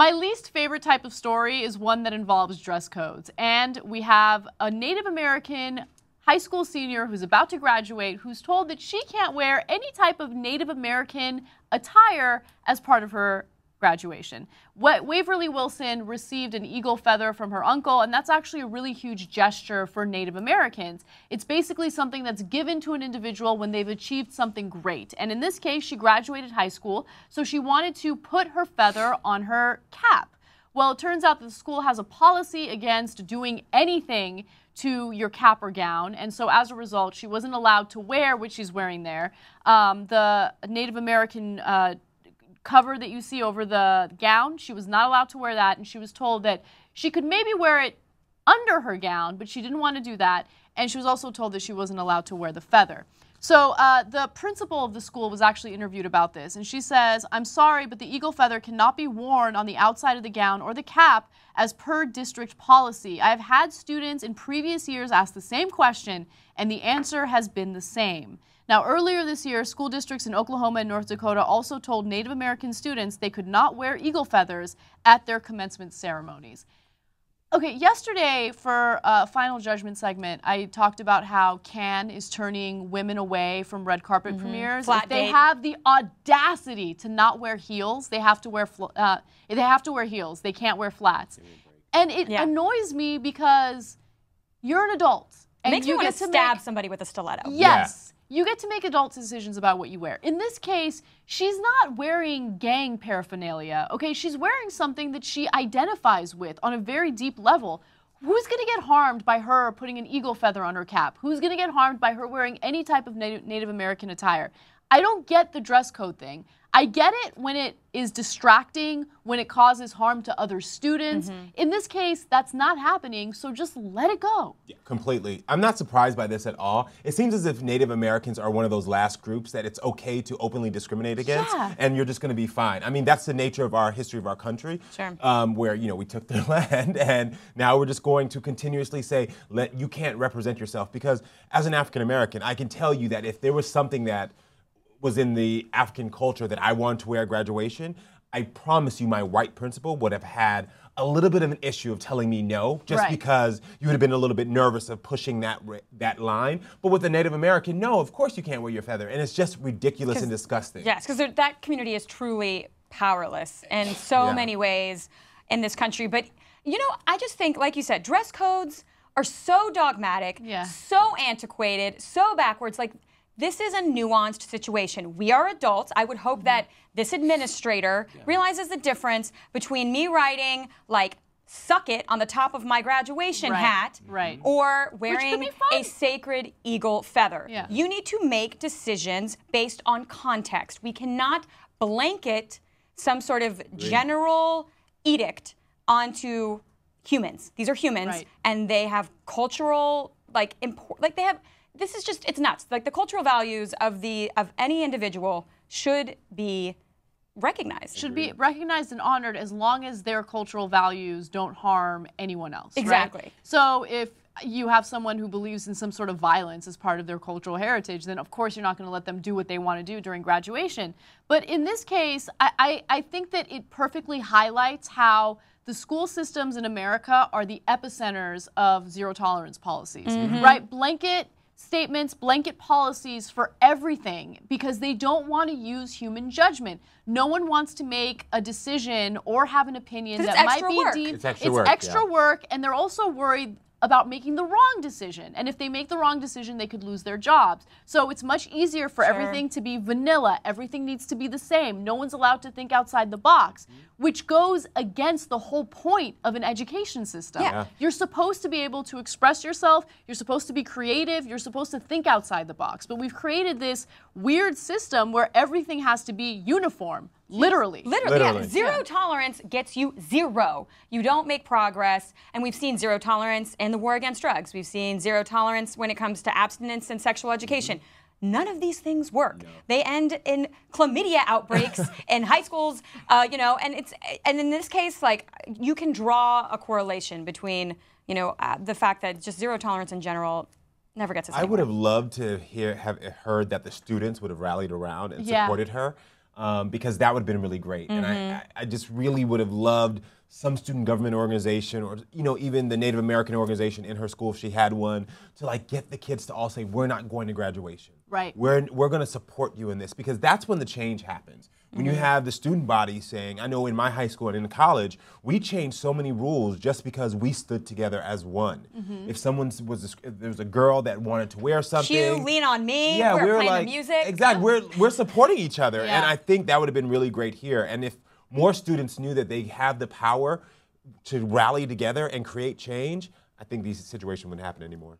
My least favorite type of story is one that involves dress codes. And we have a Native American high school senior who's about to graduate who's told that she can't wear any type of Native American attire as part of her graduation. Waverly Wilson received an eagle feather from her uncle, and that's actually a really huge gesture for Native Americans. It's basically something that's given to an individual when they've achieved something great. And in this case, she graduated high school, so she wanted to put her feather on her cap. Well, it turns out that the school has a policy against doing anything to your cap or gown, and so as a result, she wasn't allowed to wear what she's wearing there. The Native American cover that you see over the gown, she was not allowed to wear that, and she was told that she could maybe wear it under her gown, but she didn't want to do that, and she was also told that she wasn't allowed to wear the feather. So the principal of the school was actually interviewed about this, and she says, "I'm sorry, but the eagle feather cannot be worn on the outside of the gown or the cap as per district policy. I have had students in previous years ask the same question, and the answer has been the same." Now, earlier this year, school districts in Oklahoma and North Dakota also told Native American students they could not wear eagle feathers at their commencement ceremonies. Okay, yesterday for a final judgment segment, I talked about how Cannes is turning women away from red carpet premieres. If they have the audacity to not wear heels, they have to wear heels. They can't wear flats. And it annoys me because you're an adult. And it makes you want to stab somebody with a stiletto. Yes. You get to make adult decisions about what you wear. In this case, she's not wearing gang paraphernalia, okay? She's wearing something that she identifies with on a very deep level. Who's gonna get harmed by her putting an eagle feather on her cap? Who's gonna get harmed by her wearing any type of Native American attire? I don't get the dress code thing. I get it when it is distracting, when it causes harm to other students. In this case, that's not happening, so just let it go. Yeah, completely. I'm not surprised by this at all. It seems as if Native Americans are one of those last groups that it's okay to openly discriminate against, and you're just going to be fine. I mean, that's the nature of our history of our country, where, you know, we took their land, and now we're just going to continuously say, you can't represent yourself, because as an African American, I can tell you that if there was something that was in the African culture that I wanted to wear at graduation, I promise you my white principal would have had a little bit of an issue of telling me no, just because you would have been a little bit nervous of pushing that line. But with a Native American, no, of course you can't wear your feather. And it's just ridiculous and disgusting. Yes, because that community is truly powerless in so many ways in this country. But, you know, I just think, like you said, dress codes are so dogmatic, so antiquated, so backwards. Like, this is a nuanced situation. We are adults. I would hope that this administrator realizes the difference between me writing, like, "suck it" on the top of my graduation hat or wearing a sacred eagle feather. You need to make decisions based on context. We cannot blanket some sort of general edict onto humans. These are humans, and they have cultural, this is just, it's nuts. Like, the cultural values of any individual should be recognized. Should be recognized and honored as long as their cultural values don't harm anyone else. Exactly. So if you have someone who believes in some sort of violence as part of their cultural heritage, then of course you're not going to let them do what they want to do during graduation. But in this case, I think that it perfectly highlights how the school systems in America are the epicenters of zero tolerance policies, right? Blanket statements, blanket policies for everything, because they don't want to use human judgment. No one wants to make a decision or have an opinion that might be deemed it's extra work, and they're also worried about making the wrong decision. And if they make the wrong decision, they could lose their jobs. So it's much easier for everything to be vanilla. Everything needs to be the same. No one's allowed to think outside the box, which goes against the whole point of an education system. You're supposed to be able to express yourself. You're supposed to be creative. You're supposed to think outside the box. But we've created this weird system where everything has to be uniform. Literally. Yeah. Zero tolerance gets you zero. You don't make progress. And we've seen zero tolerance in the war against drugs. We've seen zero tolerance when it comes to abstinence and sexual education. None of these things work. They end in chlamydia outbreaks in high schools, you know, and in this case, like, you can draw a correlation between, you know, the fact that just zero tolerance in general never gets us anywhere. I would have loved to have heard that the students would have rallied around and supported her. because that would have been really great. And I just really would have loved some student government organization, or even the Native American organization in her school if she had one, to like get the kids to all say, we're not going to graduation. Right. We're going to support you in this, because that's when the change happens. When you have the student body saying, I know in my high school and in college, we changed so many rules just because we stood together as one. If there was a girl that wanted to wear something, you lean on me. Yeah, we're playing like, the music. Exactly. We're supporting each other, Yeah. and I think that would have been really great here. And if more students knew that they have the power to rally together and create change, I think these situations wouldn't happen anymore.